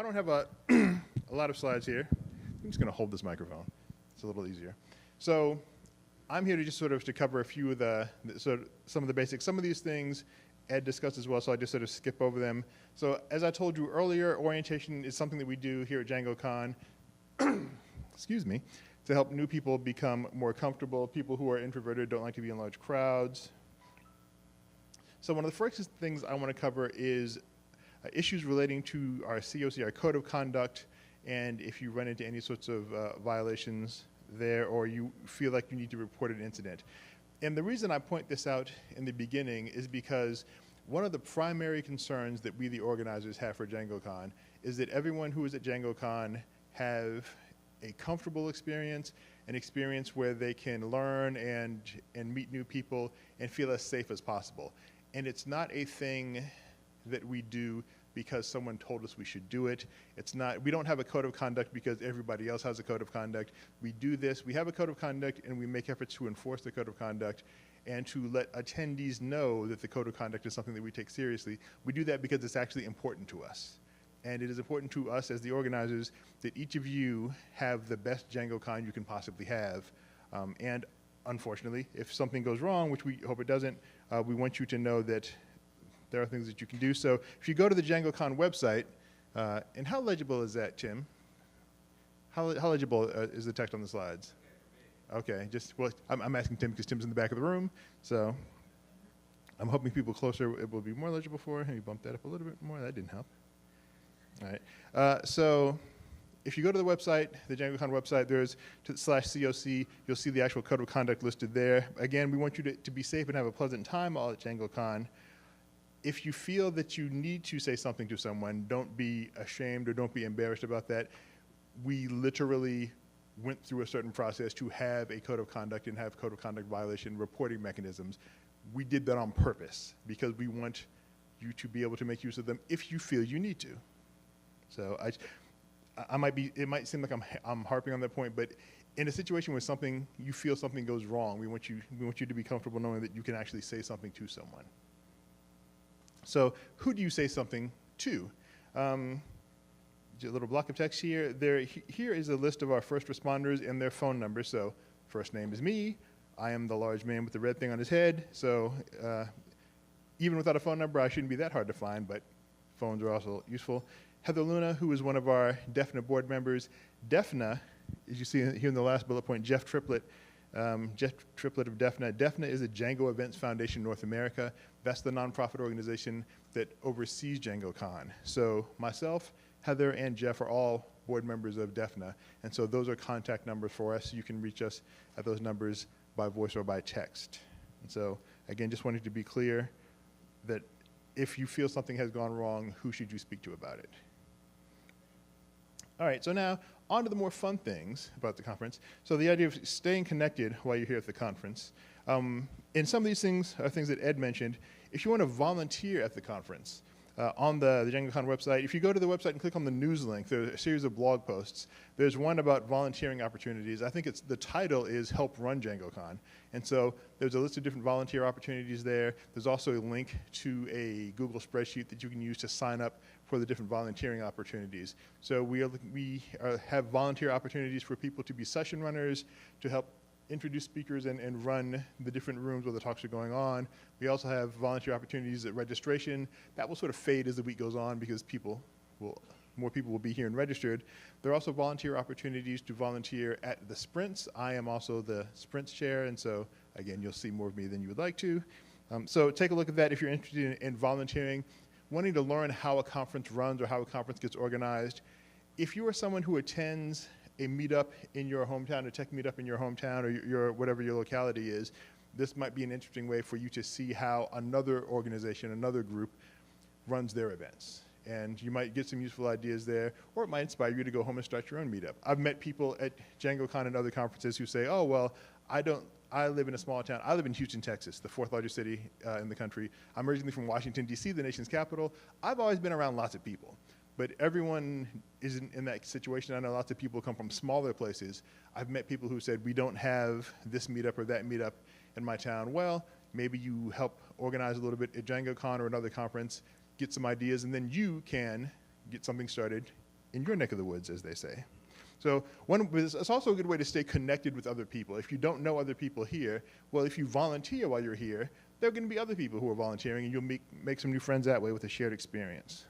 don't have a, a lot of slides here. I'm just going to hold this microphone. It's a little easier. So I'm here to just sort of to cover a few of some of the basics. Some of these things Ed discussed as well, so I just sort of skip over them. So as I told you earlier, orientation is something that we do here at DjangoCon, excuse me, to help new people become more comfortable. People who are introverted don't like to be in large crowds. So one of the first things I want to cover is issues relating to our COC, our Code of Conduct, and if you run into any sorts of violations there or you feel like you need to report an incident. And the reason I point this out in the beginning is because one of the primary concerns that we, the organizers, have for DjangoCon is that everyone who is at DjangoCon have a comfortable experience, an experience where they can learn and meet new people and feel as safe as possible. And it's not a thing that we do because someone told us we should do it. It's not, we don't have a code of conduct because everybody else has a code of conduct. We do this, we have a code of conduct and we make efforts to enforce the code of conduct and to let attendees know that the code of conduct is something that we take seriously. We do that because it's actually important to us. And it is important to us as the organizers that each of you have the best DjangoCon you can possibly have. And unfortunately, if something goes wrong, which we hope it doesn't, we want you to know that there are things that you can do. So if you go to the DjangoCon website, and how legible is that, Tim? How legible is the text on the slides? Okay, well, I'm asking Tim because Tim's in the back of the room, so I'm hoping people closer it will be more legible for. Maybe bump that up a little bit more. That didn't help. All right. So if you go to the website, the DjangoCon website, there's /COC. You'll see the actual code of conduct listed there. Again, we want you to be safe and have a pleasant time all at DjangoCon. If you feel that you need to say something to someone, don't be ashamed or don't be embarrassed about that. We literally went through a certain process to have a code of conduct and have code of conduct violation reporting mechanisms. We did that on purpose because we want you to be able to make use of them if you feel you need to. So it might seem like I'm harping on that point, but in a situation where you feel something goes wrong, we want you to be comfortable knowing that you can actually say something to someone. So who do you say something to? A little block of text here. Here is a list of our first responders and their phone numbers. So first name is me. I am the large man with the red thing on his head. So even without a phone number, I shouldn't be that hard to find, but phones are also useful. Heather Luna, who is one of our DEFNA board members. DEFNA, as you see here in the last bullet point, Jeff Triplett of DEFNA. DEFNA is a Django Events Foundation North America. That's the nonprofit organization that oversees DjangoCon. So myself, Heather, and Jeff are all board members of DEFNA. And so those are contact numbers for us. You can reach us at those numbers by voice or by text. And so again, just wanted to be clear that if you feel something has gone wrong, who should you speak to about it? All right, so now on to the more fun things about the conference. So the idea of staying connected while you're here at the conference. And some of these things are things that Ed mentioned. If you want to volunteer at the conference, on the DjangoCon website, if you go to the website and click on the news link, there's a series of blog posts. There's one about volunteering opportunities. I think the title is Help Run DjangoCon. And so there's a list of different volunteer opportunities there. There's also a link to a Google spreadsheet that you can use to sign up for the different volunteering opportunities. So we have volunteer opportunities for people to be session runners, to help introduce speakers and run the different rooms where the talks are going on. We also have volunteer opportunities at registration. That will sort of fade as the week goes on because more people will be here and registered. There are also volunteer opportunities to volunteer at the sprints. I am also the sprints chair, and so again, you'll see more of me than you would like to. So take a look at that if you're interested in volunteering, wanting to learn how a conference runs or how a conference gets organized. If you are someone who attends a meetup in your hometown, a tech meetup in your hometown, or whatever your locality is, this might be an interesting way for you to see how another organization, another group runs their events. And you might get some useful ideas there, or it might inspire you to go home and start your own meetup. I've met people at DjangoCon and other conferences who say, oh, well, I live in a small town. I live in Houston, Texas, the 4th largest city in the country. I'm originally from Washington, D.C., the nation's capital. I've always been around lots of people. But everyone isn't in that situation. I know lots of people come from smaller places. I've met people who said, we don't have this meetup or that meetup in my town. Well, maybe you help organize a little bit at DjangoCon or another conference, get some ideas, and then you can get something started in your neck of the woods, as they say. So it's also a good way to stay connected with other people. If you don't know other people here, well, if you volunteer while you're here, there are going to be other people who are volunteering, and you'll make some new friends that way with a shared experience.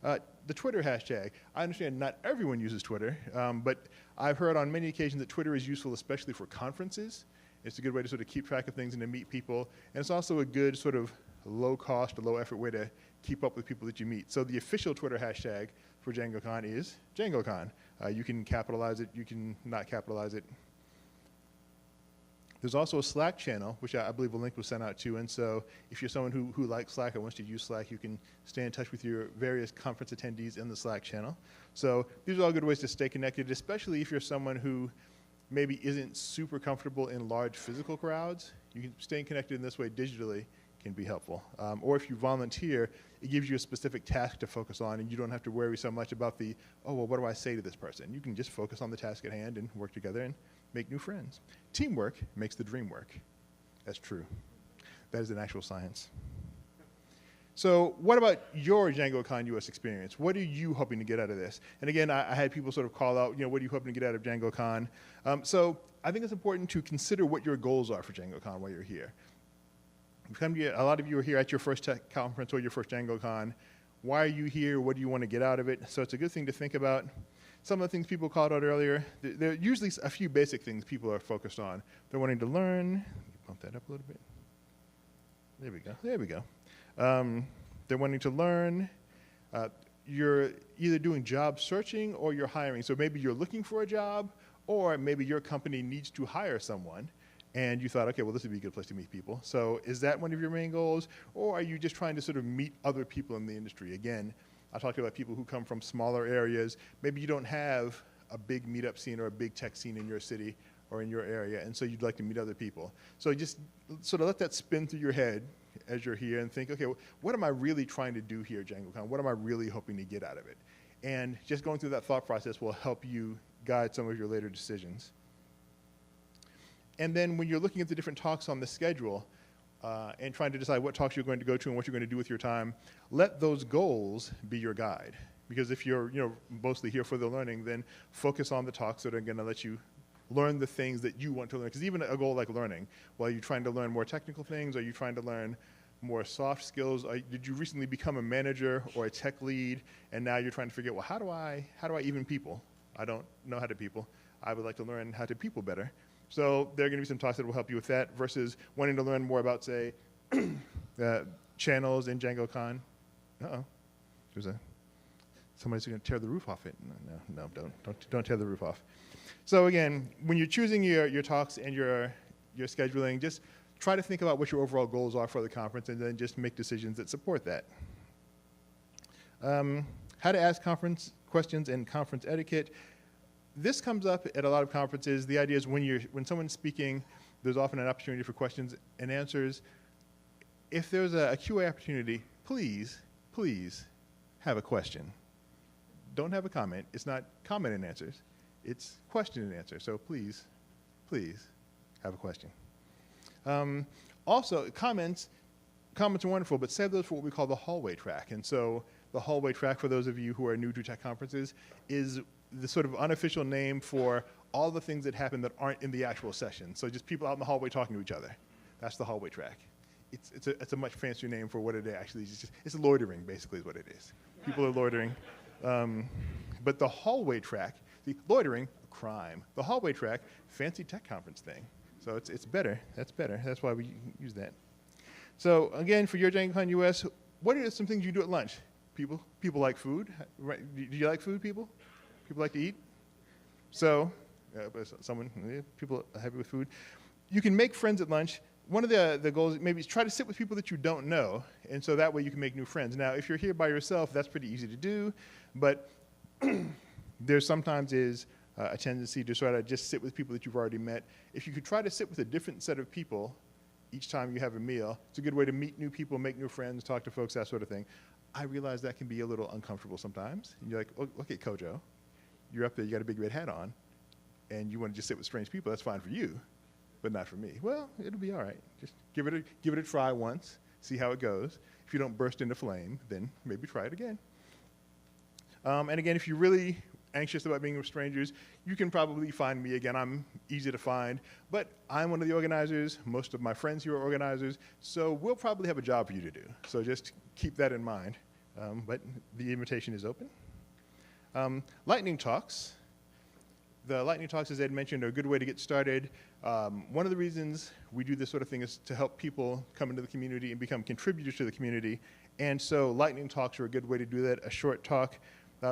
The Twitter hashtag. I understand not everyone uses Twitter, but I've heard on many occasions that Twitter is useful, especially for conferences. It's a good way to sort of keep track of things and to meet people. And it's also a good sort of low-cost, low-effort way to keep up with people that you meet. So the official Twitter hashtag for DjangoCon is DjangoCon. You can capitalize it. You can not capitalize it. There's also a Slack channel, which I believe a link was sent out to. And so if you're someone who likes Slack or wants to use Slack, you can stay in touch with your various conference attendees in the Slack channel. So these are all good ways to stay connected, especially if you're someone who maybe isn't super comfortable in large physical crowds. You can staying connected in this way digitally can be helpful. Or if you volunteer, it gives you a specific task to focus on, and you don't have to worry so much about oh, well, what do I say to this person? You can just focus on the task at hand and work together and make new friends. Teamwork makes the dream work. That's true. That is an actual science. So what about your DjangoCon US experience? What are you hoping to get out of this? And again, I had people sort of call out, what are you hoping to get out of DjangoCon? So I think it's important to consider what your goals are for DjangoCon while you're here. A lot of you are here at your first tech conference or your first DjangoCon. Why are you here? What do you want to get out of it? So it's a good thing to think about. Some of the things people called out earlier, there are usually a few basic things people are focused on. They're wanting to learn. Bump that up a little bit. There we go. There we go. They're wanting to learn. You're either doing job searching or you're hiring. So maybe you're looking for a job, or maybe your company needs to hire someone, and you thought, okay, well, this would be a good place to meet people. So is that one of your main goals, or are you just trying to sort of meet other people in the industry? Again, I talked about people who come from smaller areas. Maybe you don't have a big meetup scene or a big tech scene in your city or in your area, and so you'd like to meet other people. So just sort of let that spin through your head as you're here and think, okay, what am I really trying to do here at DjangoCon? What am I really hoping to get out of it? And just going through that thought process will help you guide some of your later decisions. And then when you're looking at the different talks on the schedule and trying to decide what talks you're going to go to and what you're going to do with your time, let those goals be your guide. Because if you're mostly here for the learning, then focus on the talks that are going to let you learn the things that you want to learn. Because even a goal like learning, while you're trying to learn more technical things, are you trying to learn more soft skills? Did you recently become a manager or a tech lead, and now you're trying to figure out, well, how do I even people? I don't know how to people. I would like to learn how to people better. So there are going to be some talks that will help you with that versus wanting to learn more about, say, channels in DjangoCon. Uh-oh. Somebody's going to tear the roof off it. No, don't tear the roof off. So again, when you're choosing your talks and your scheduling, just try to think about what your overall goals are for the conference and then just make decisions that support that. How to ask conference questions and conference etiquette. This comes up at a lot of conferences. The idea is when someone's speaking, there's often an opportunity for questions and answers. If there's a QA opportunity, please have a question. Don't have a comment. It's not comment and answers. It's question and answer. So please have a question. Also, comments are wonderful, but save those for what we call the hallway track. And so the hallway track, for those of you who are new to tech conferences, is the sort of unofficial name for all the things that happen that aren't in the actual session. So just people out in the hallway talking to each other. That's the hallway track. It's a much fancier name for what it actually is. It's loitering, basically, is what it is. People are loitering. But the hallway track, loitering, crime. The hallway track, fancy tech conference thing. So it's better. That's better. That's why we use that. So again, for your DjangoCon US, what are some things you do at lunch? People like food. Right? Do you like food, people? People like to eat? So, people are happy with food. You can make friends at lunch. One of the goals maybe is try to sit with people that you don't know, and so that way you can make new friends. Now, if you're here by yourself, that's pretty easy to do, but there sometimes is a tendency to sort of just sit with people that you've already met. If you could try to sit with a different set of people each time you have a meal, it's a good way to meet new people, make new friends, talk to folks, that sort of thing. I realize that can be a little uncomfortable sometimes. And you're like, oh, okay, Kojo, you're up there, you got a big red hat on, and you want to just sit with strange people. That's fine for you, but not for me. Well, it'll be all right. Just give it a try once, see how it goes. If you don't burst into flame, then maybe try it again. And again, if you're really anxious about being with strangers, you can probably find me. Again, I'm easy to find, but I'm one of the organizers. Most of my friends here are organizers, so we'll probably have a job for you to do. So just keep that in mind. But the invitation is open. Lightning talks. The lightning talks, as Ed mentioned, are a good way to get started. One of the reasons we do this sort of thing is to help people come into the community and become contributors to the community. And so lightning talks are a good way to do that, a short talk.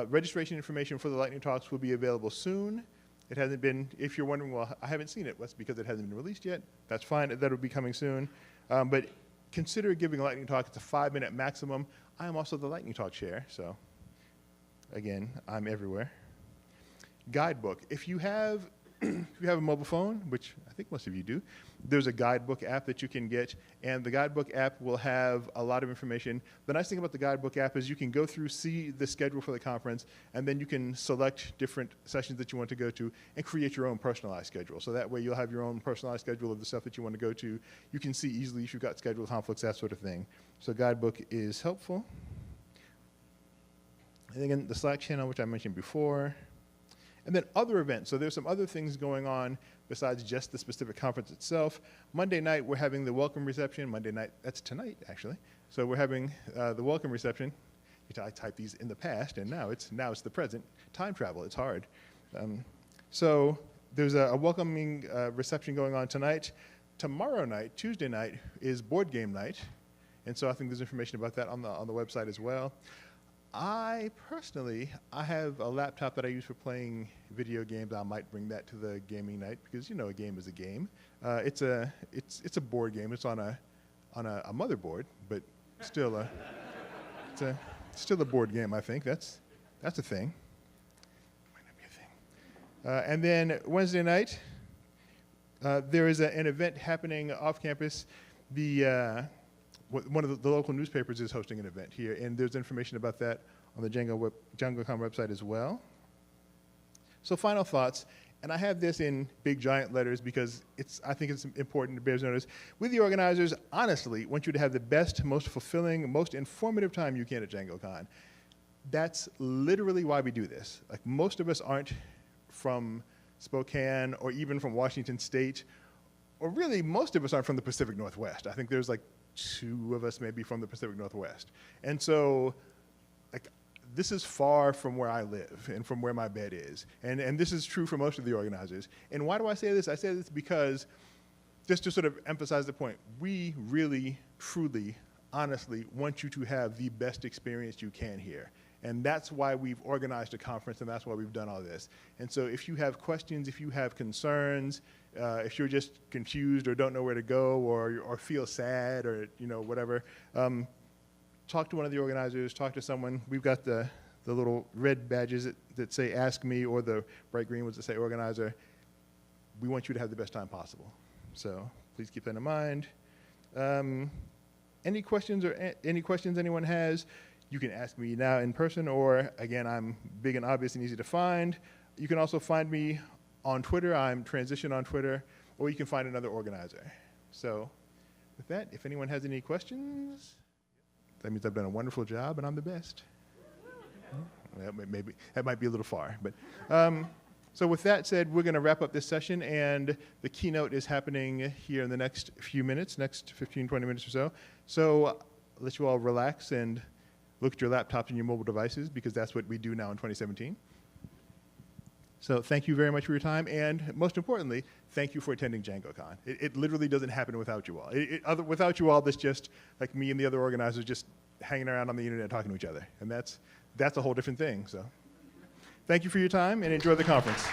Registration information for the lightning talks will be available soon. It hasn't been, if you're wondering, well, I haven't seen it, that's because it hasn't been released yet. That's fine, that'll be coming soon. But consider giving a lightning talk. It's a 5-minute maximum. I am also the lightning talk chair, so again, I'm everywhere. Guidebook. If you have a mobile phone, which I think most of you do, there's a guidebook app that you can get, and the guidebook app will have a lot of information. The nice thing about the guidebook app is you can go through, see the schedule for the conference, and then you can select different sessions that you want to go to and create your own personalized schedule. So that way you'll have your own personalized schedule of the stuff that you want to go to. You can see easily if you've got schedule conflicts, that sort of thing. So guidebook is helpful. And again, the Slack channel, which I mentioned before. And then other events. So there's some other things going on besides just the specific conference itself. Monday night, we're having the welcome reception. Monday night, that's tonight, actually. So we're having the welcome reception. I typed these in the past, and now it's the present. Time travel, it's hard. So there's a welcoming reception going on tonight. Tomorrow night, Tuesday night, is board game night. And so I think there's information about that on the website as well. I have a laptop that I use for playing video games. I might bring that to the gaming night because a game is a game. It's a board game. It's on a motherboard, but still still a board game. I think that's a thing. Might not be a thing. And then Wednesday night, there is an event happening off campus. One of the local newspapers is hosting an event here, and there's information about that on the DjangoCon website as well. So final thoughts, and I have this in big giant letters because I think it's important to bear notice. With the organizers, honestly, want you to have the best, most fulfilling, most informative time you can at DjangoCon. That's literally why we do this. Like, most of us aren't from Spokane or even from Washington State, or really most of us aren't from the Pacific Northwest. I think there's like 2 of us maybe from the Pacific Northwest. And so, like, this is far from where I live and from where my bed is. And this is true for most of the organizers. And why do I say this? I say this because, just to sort of emphasize the point, we really, truly, honestly want you to have the best experience you can here. And that's why we've organized a conference, and that's why we've done all this. And so if you have questions, if you have concerns, if you're just confused or don't know where to go or feel sad or whatever, talk to one of the organizers, talk to someone. We've got the little red badges that say Ask Me, or the bright green ones that say Organizer. We want you to have the best time possible. So please keep that in mind. Any questions anyone has, you can ask me now in person, or again, I'm big and obvious and easy to find. You can also find me on Twitter. I'm Transition on Twitter, or you can find another organizer. So with that, if anyone has any questions, that means I've done a wonderful job and I'm the best. Well, maybe that might be a little far, but so with that said, we're going to wrap up this session, and the keynote is happening here in the next few minutes, next 15, 20 minutes or so. So I'll let you all relax and look at your laptops and your mobile devices, because that's what we do now in 2017. So thank you very much for your time, and most importantly, thank you for attending DjangoCon. It literally doesn't happen without you all. Without you all, that's just like me and the other organizers just hanging around on the internet talking to each other, and that's a whole different thing. So thank you for your time, and enjoy the conference.